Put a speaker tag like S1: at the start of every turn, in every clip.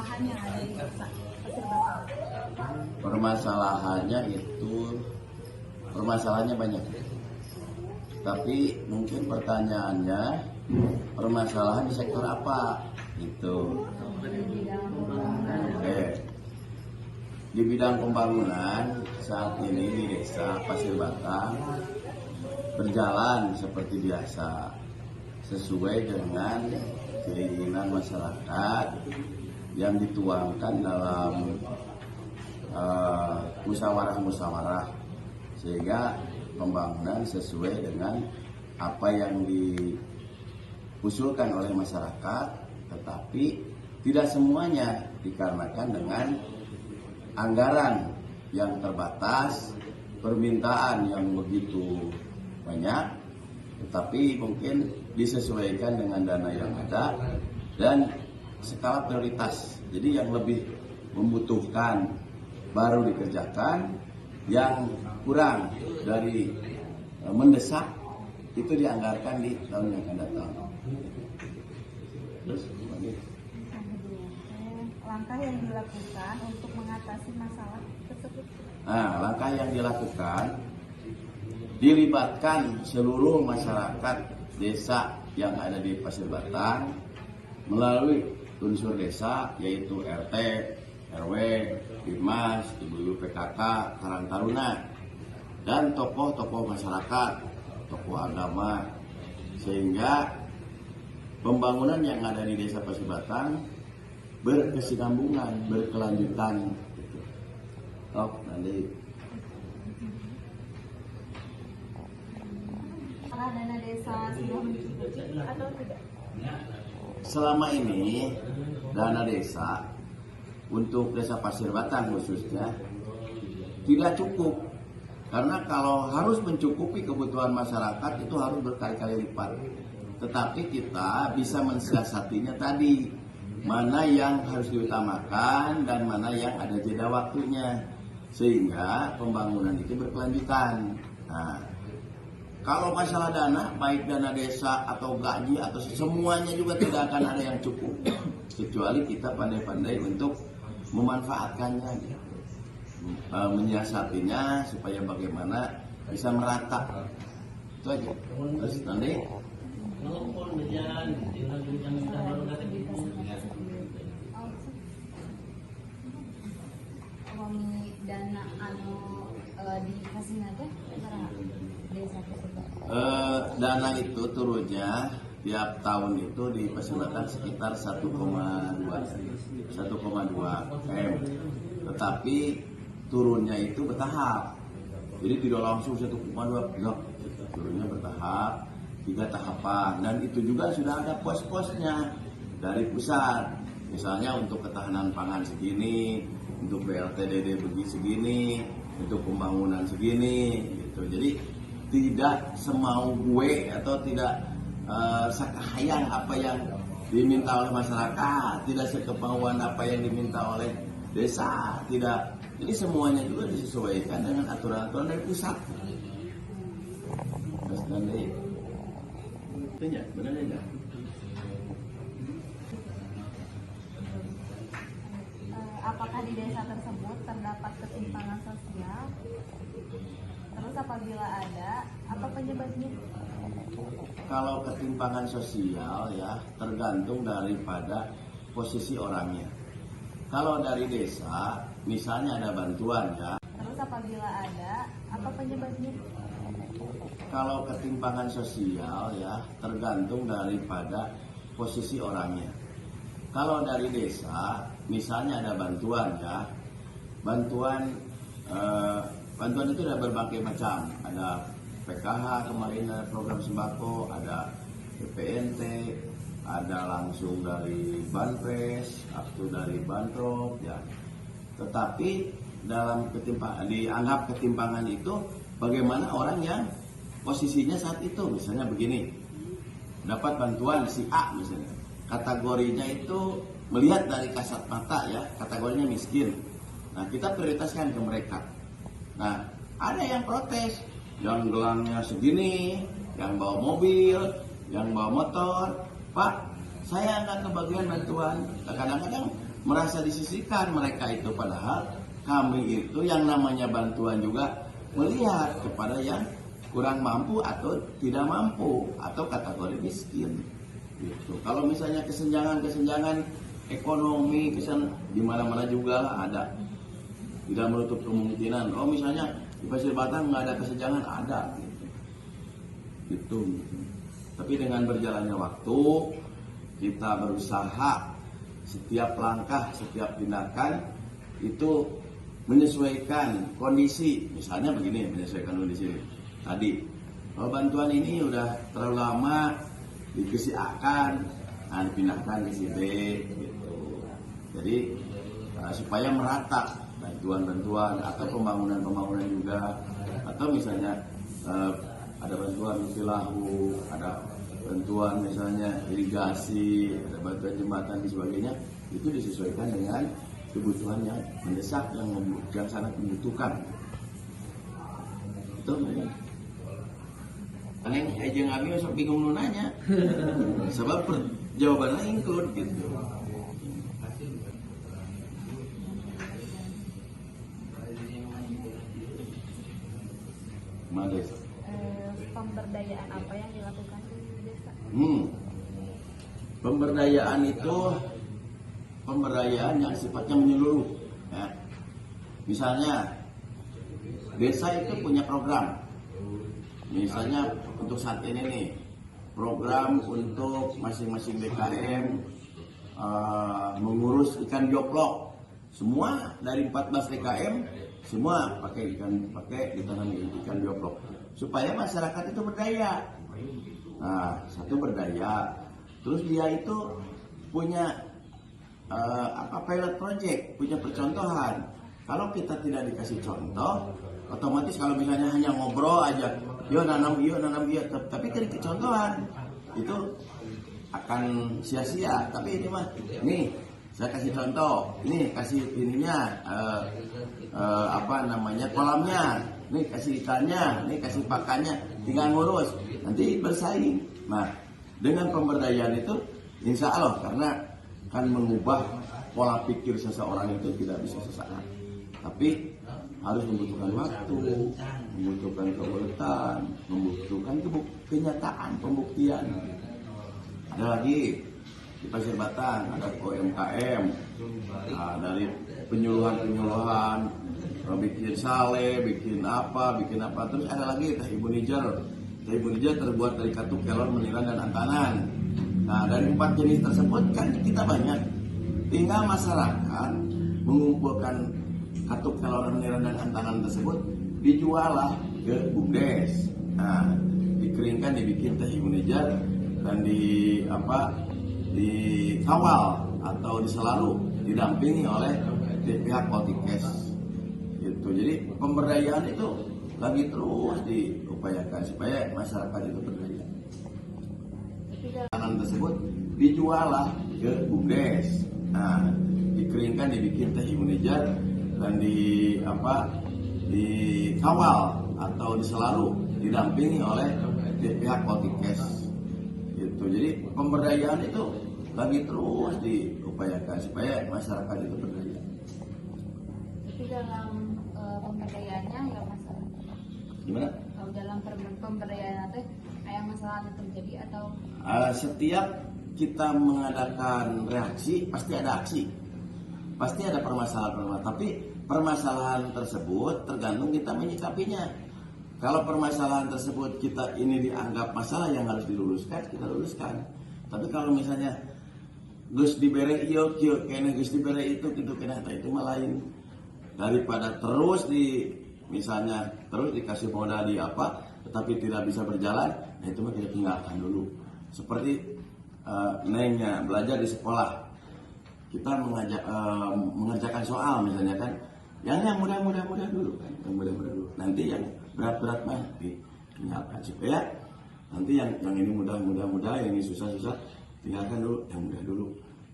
S1: permasalahan yang ada di desa Pasir Batang?
S2: Permasalahannya banyak. Tapi mungkin pertanyaannya, permasalahan di sektor apa? Gitu. Di bidang pembangunan saat ini di desa Pasir Batang berjalan seperti biasa, sesuai dengan keinginan masyarakat yang dituangkan dalam musyawarah-musyawarah, sehingga pembangunan sesuai dengan apa yang diusulkan oleh masyarakat, tetapi tidak semuanya dikarenakan dengan anggaran yang terbatas, permintaan yang begitu banyak, tetapi mungkin disesuaikan dengan dana yang ada dan skala prioritas. Jadi yang lebih membutuhkan baru dikerjakan, yang kurang dari mendesak itu dianggarkan di tahun yang akan datang. Terus
S1: langkah yang dilakukan untuk mengatasi masalah tersebut?
S2: Langkah yang dilakukan, dilibatkan seluruh masyarakat desa yang ada di Pasir Batang melalui unsur desa, yaitu RT, RW, Dimas, Ibu-ibu PKK, Karang Taruna, dan tokoh-tokoh masyarakat, tokoh agama, sehingga pembangunan yang ada di desa Pasir Batang berkesinambungan, berkelanjutan. Nanti
S1: dana desa sudah mencukupi atau tidak?
S2: selama ini dana desa untuk desa Pasir Batang khususnya tidak cukup, karena kalau harus mencukupi kebutuhan masyarakat itu harus berkali-kali lipat. Tetapi kita bisa mensiasatinya tadi, mana yang harus diutamakan dan mana yang ada jeda waktunya, sehingga pembangunan itu berkelanjutan. Nah, kalau masalah dana, baik dana desa atau gaji atau semuanya juga tidak akan ada yang cukup, kecuali kita pandai-pandai untuk memanfaatkannya, menyiasatinya supaya bagaimana bisa merata. Itu aja. Terus nanti
S1: dana dikasih aja desa
S2: dana itu turunnya tiap tahun itu di Pasir Batang sekitar 1,2 M. Tetapi turunnya itu bertahap. Jadi tidak langsung 1,2, turunnya bertahap, 3 tahapan, dan itu juga sudah ada pos-posnya dari pusat. Misalnya untuk ketahanan pangan segini, untuk BLTDD segini, untuk pembangunan segini, gitu. Jadi tidak semau gue atau tidak sekahayang apa yang diminta oleh masyarakat, tidak sekemauan apa yang diminta oleh desa, tidak. Jadi semuanya juga disesuaikan dengan aturan-aturan dari pusat. Terus nanti, tanya, benar enggak?
S1: Apakah di desa tersebut terdapat ketimpangan sosial? Terus apabila ada, apa penyebabnya?
S2: Kalau ketimpangan sosial ya tergantung daripada posisi orangnya. Kalau dari desa, misalnya ada bantuan ya.
S1: Terus apabila ada, apa penyebabnya?
S2: Kalau ketimpangan sosial ya tergantung daripada posisi orangnya. Kalau dari desa, misalnya ada bantuan ya, bantuan itu ada berbagai macam. Ada PKH kemarin, ada program sembako, ada PPNT, ada langsung dari Banpres, atau dari Bantrop ya. Tetapi dalam dianggap ketimpangan itu bagaimana orang yang posisinya saat itu, misalnya begini, dapat bantuan si A misalnya, kategorinya itu melihat dari kasat mata ya, kategorinya miskin. Nah, kita prioritaskan ke mereka. Nah, ada yang protes, yang gelangnya segini, yang bawa mobil, yang bawa motor. Pak, saya nggak kebagian bantuan. Kadang-kadang merasa disisihkan mereka itu, padahal kami itu yang namanya bantuan juga melihat kepada yang kurang mampu atau tidak mampu atau kategori miskin gitu. Kalau misalnya kesenjangan ekonomi di mana-mana juga ada, tidak menutup kemungkinan. Oh misalnya di Pasir Batang nggak ada kesenjangan, ada gitu. Tapi dengan berjalannya waktu kita berusaha setiap langkah, setiap tindakan itu menyesuaikan kondisi. Misalnya begini, menyesuaikan kondisi tadi. Kalau bantuan ini udah terlalu lama di si A kan, nah dipindahkan ke si B gitu. Jadi supaya merata bantuan-bantuan atau pembangunan juga, atau misalnya ada bantuan silahu, ada bantuan misalnya irigasi, ada bantuan jembatan dan sebagainya, itu disesuaikan dengan kebutuhan yang mendesak, yang sangat membutuhkan. Itu paling aja kami masuk bingung nunanya, sebab jawabannya include gitu. Mades.
S1: Pemberdayaan apa yang dilakukan di desa?
S2: Pemberdayaan itu pemberdayaan yang sifatnya menyeluruh. Ya. Misalnya desa itu punya program. Misalnya untuk saat ini nih, program untuk masing-masing DKM mengurus ikan joplok. Semua dari 14 DKM semua ditanam ikan joplok supaya masyarakat itu berdaya. Nah, satu berdaya, terus dia itu punya pilot project, punya percontohan. Kalau kita tidak dikasih contoh, otomatis kalau misalnya hanya ngobrol aja, yo nanam iyo, tapi tidak contohan, itu akan sia-sia. Tapi ini mah, nih saya kasih contoh, ini kasih ininya, kolamnya, nih kasih ikannya, nih kasih pakannya, tinggal ngurus, nanti bersaing. Nah, dengan pemberdayaan itu, insya Allah karena kan mengubah pola pikir seseorang itu tidak bisa sesaat, tapi harus membutuhkan waktu, membutuhkan kebutuhan, membutuhkan kenyataan, pembuktian. Ada lagi di Pasir Batang ada UMKM, dari penyuluhan, bikin sale, bikin apa, terus ada lagi teh Ibu Nijar. Teh Ibu Nijar terbuat dari katuk kelor, meniran dan antanan. Nah, dari 4 jenis tersebut kan kita banyak. Tinggal masyarakat mengumpulkan katuk kelor, meniran dan antanan tersebut, dijual lah ke BUMDes. Nah, dikeringkan, dibikin teh Ibu Nijar dan dikawal atau diselalu didampingi oleh pihak Poltikes gitu. Jadi pemberdayaan itu lagi terus diupayakan supaya masyarakat itu berdaya. Tangan tersebut dijual lah ke BUMDes. Nah, dikeringkan, dibikin teh Ibu Nijar dan dikawal atau diselalu didampingi oleh pihak Poltikes gitu. Jadi pemberdayaan itu lagi terus diupayakan supaya masyarakat itu berdaya.
S1: Tapi dalam pemberdayaannya nggak masalah.
S2: Gimana?
S1: Kalau dalam pemberdayaan itu kayak masalah yang terjadi atau?
S2: Setiap kita mengadakan reaksi pasti ada aksi, pasti ada permasalahan. Tapi permasalahan tersebut tergantung kita menyikapinya. Kalau permasalahan tersebut kita ini dianggap masalah yang harus diluruskan, kita luruskan. Tapi kalau misalnya Gus dibere iyo kieu kene Gus dibere itu gitu kena, itu mah lain. Daripada terus terus dikasih modal tetapi tidak bisa berjalan, nah itu mah kita tinggalkan dulu. Seperti nengnya belajar di sekolah, kita mengerjakan soal misalnya kan, yang mudah-mudah dulu kan, yang mudah-mudah dulu. Nanti yang berat-berat mah ditinggalkan supaya nanti yang ini mudah, yang ini susah tinggalkan dulu, yang mudah dulu.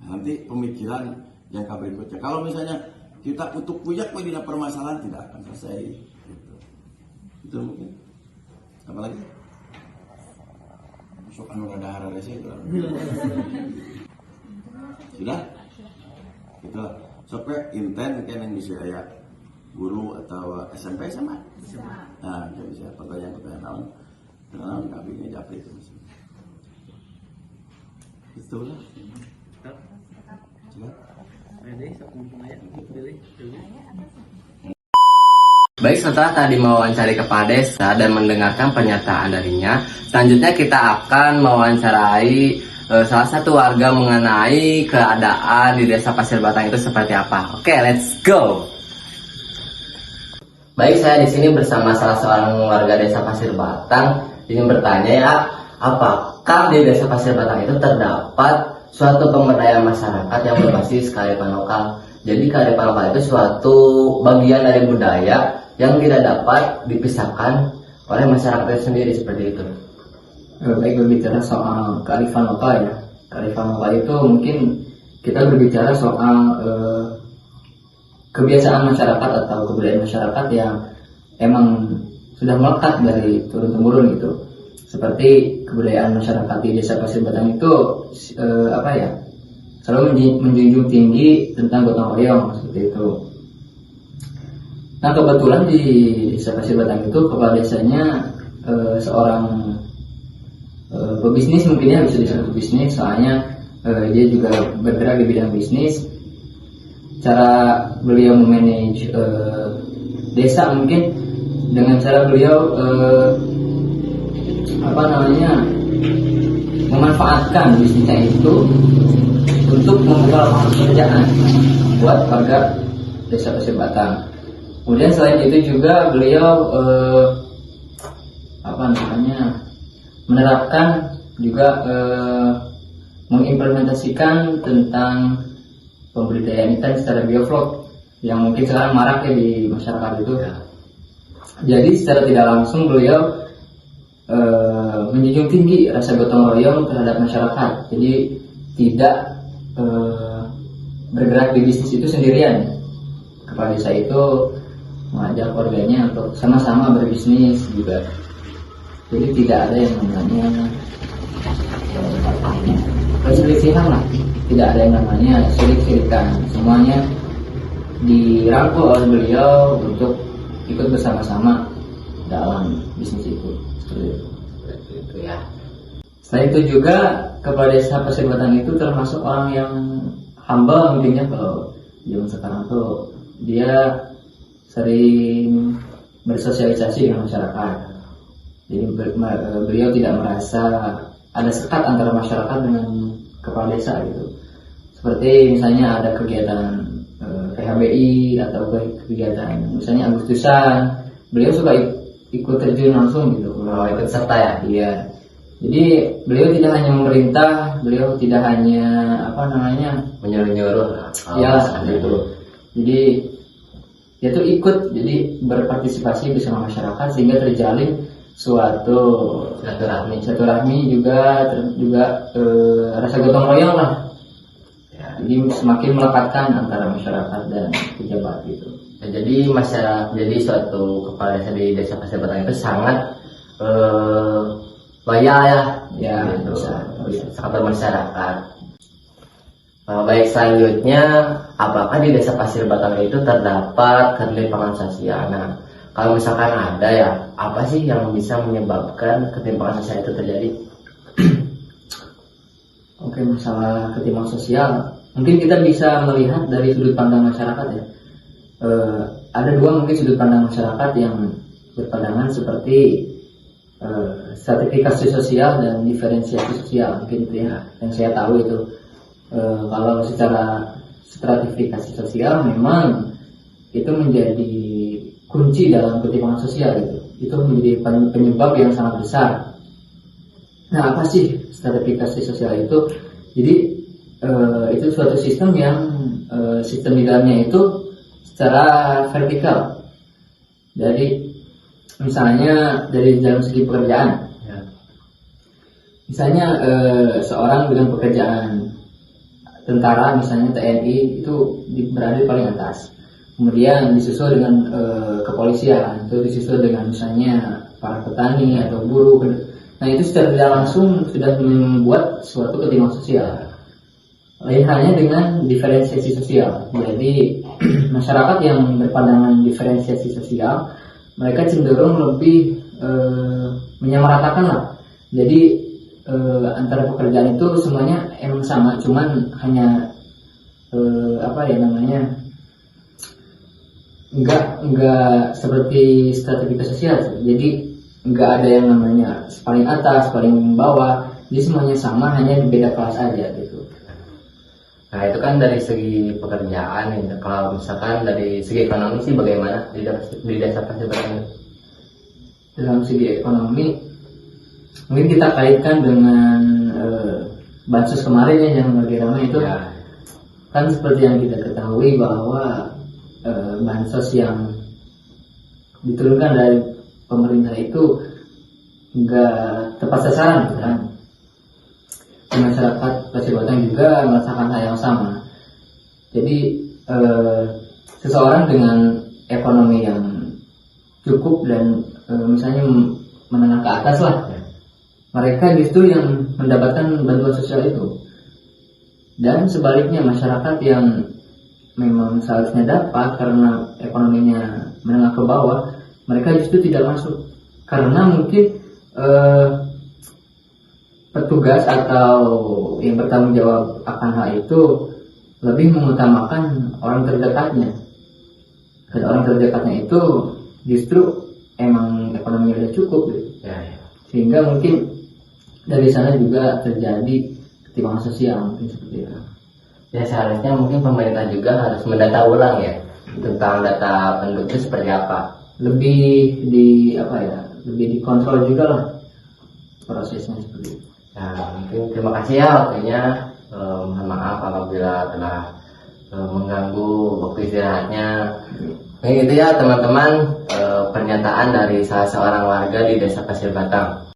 S2: Nah, nanti pemikiran jangka berikutnya. Kalau misalnya kita kutuk-kuyak tidak permasalahan, tidak akan selesai. Gitu. Itu mungkin. Apa lagi? Sok anu rada rese itu. Sudah? Gitu. Supaya inten kan yang bisa ya guru atau SMP sama.
S1: Bisa.
S2: Nah, dia bisa pertanyaan tahun dengan kabinnya Japri itu. Itulah.
S3: Baik, setelah tadi mewawancari kepala desa dan mendengarkan pernyataan darinya, selanjutnya kita akan mewawancarai salah satu warga mengenai keadaan di desa Pasir Batang itu seperti apa. Oke, let's go. Baik, saya di sini bersama salah seorang warga desa Pasir Batang. Ingin bertanya ya, apakah di desa Pasir Batang itu terdapat suatu pemberdayaan masyarakat yang berbasis kearifan lokal? Jadi kearifan lokal itu suatu bagian dari budaya yang tidak dapat dipisahkan oleh masyarakat itu sendiri, seperti itu.
S4: Baik, berbicara soal kearifan lokal ya. Kearifan lokal itu mungkin kita berbicara soal kebiasaan masyarakat atau kebudayaan masyarakat yang emang sudah melekat dari turun-temurun gitu. Seperti kebudayaan masyarakat di desa Pasir Batang itu selalu menjunjung tinggi tentang gotong royong seperti itu. Nah, kebetulan di desa Pasir Batang itu kepala desanya seorang pebisnis, mungkin ya bisa disebut bisnis, soalnya dia juga bergerak di bidang bisnis. Cara beliau memanage desa mungkin dengan cara beliau memanfaatkan bisnisnya itu untuk membuka lapangan pekerjaan buat warga desa Pasir Batang. Kemudian selain itu juga beliau menerapkan juga mengimplementasikan tentang pemberdayaan ikan secara bioflok yang mungkin sekarang marak ya di masyarakat itu. Jadi secara tidak langsung beliau menjunjung tinggi rasa gotong royong terhadap masyarakat. Jadi tidak bergerak di bisnis itu sendirian. Kepala desa itu mengajak warganya untuk sama-sama berbisnis juga. Jadi tidak ada yang namanya perselisihan lah, tidak ada yang namanya sirik-sirikan. Semuanya dirangkul oleh beliau untuk ikut bersama-sama dalam bisnis itu. Seperti itu ya. Selain itu juga kepala desa Pasir Batang itu termasuk orang yang humble mungkinnya, kalau zaman sekarang tuh dia sering bersosialisasi dengan masyarakat. Jadi beliau tidak merasa ada sekat antara masyarakat dengan kepala desa gitu. Seperti misalnya ada kegiatan PHBI atau kegiatan misalnya Agustusan, beliau suka ikut terjun langsung gitu.
S3: Ikut serta ya?
S4: Iya. Jadi beliau tidak hanya memerintah, beliau tidak hanya
S3: menyuruh-nyuruh.
S4: Ya, gitu. Jadi dia tuh ikut, jadi berpartisipasi bersama masyarakat sehingga terjalin suatu silaturahmi juga rasa gotong royong lah. Ya, jadi semakin melekatkan antara masyarakat dan pejabat gitu.
S3: Ya, jadi suatu kepala desa di desa Pasir Batang itu sangat loyal ya, gitu. Sangat bermasyarakat. Baik, selanjutnya, apakah di desa Pasir Batang itu terdapat ketimpangan sosial? Nah, kalau misalkan ada ya, apa sih yang bisa menyebabkan ketimpangan sosial itu terjadi?
S4: Oke, masalah ketimpangan sosial, mungkin kita bisa melihat dari sudut pandang masyarakat ya. Ada dua mungkin sudut pandang masyarakat yang berpandangan seperti stratifikasi sosial dan diferensiasi sosial, mungkin itu ya yang saya tahu itu. Kalau secara stratifikasi sosial memang itu menjadi kunci dalam ketimpangan sosial gitu. Itu menjadi penyebab yang sangat besar. Nah, apa sih stratifikasi sosial itu? Jadi itu suatu sistem yang sistem di dalamnya itu secara vertikal. Jadi misalnya dari dalam segi pekerjaan, misalnya seorang dengan pekerjaan tentara, misalnya TNI, itu berada di paling atas. Kemudian disusul dengan kepolisian, itu disusul dengan misalnya para petani atau buruh. Nah, itu secara tidak langsung sudah membuat suatu ketimpangan sosial. Lain halnya dengan diferensiasi sosial. Jadi masyarakat yang berpandangan diferensiasi sosial, mereka cenderung lebih menyamaratakan lah. Jadi antara pekerjaan itu semuanya emang sama, cuman hanya enggak seperti stratifikasi sosial. Jadi enggak ada yang namanya paling atas, paling bawah. Jadi semuanya sama, hanya beda kelas aja gitu.
S3: Nah itu kan dari segi pekerjaan ya. Kalau misalkan dari segi ekonomi sih bagaimana di desa Pasir Batang?
S4: Dalam segi ekonomi mungkin kita kaitkan dengan bansos kemarin ya yang lagi ramai itu.
S3: Ya.
S4: Kan seperti yang kita ketahui bahwa bansos yang diturunkan dari pemerintah itu enggak tepat sasaran kan. Masyarakat Pasir Batang juga merasakan hal yang sama. Jadi seseorang dengan ekonomi yang cukup dan misalnya menengah ke atas lah, mereka justru yang mendapatkan bantuan sosial itu. Dan sebaliknya masyarakat yang memang seharusnya dapat karena ekonominya menengah ke bawah, mereka justru tidak masuk karena mungkin petugas atau yang bertanggung jawab akan hal itu lebih mengutamakan orang terdekatnya. Dan orang terdekatnya itu justru emang ekonomi udah cukup gitu.
S3: Ya, ya.
S4: Sehingga mungkin dari sana juga terjadi ketimpangan sosial mungkin seperti itu.
S3: Ya seharusnya mungkin pemerintah juga harus mendata ulang ya tentang data penduduk itu seperti apa.
S4: Lebih lebih dikontrol juga lah prosesnya seperti itu.
S3: Ya mungkin terima kasih ya waktunya. Mohon maaf apabila telah mengganggu waktu istirahatnya. Mungkin itu ya teman-teman pernyataan dari salah seorang warga di Desa Pasir Batang.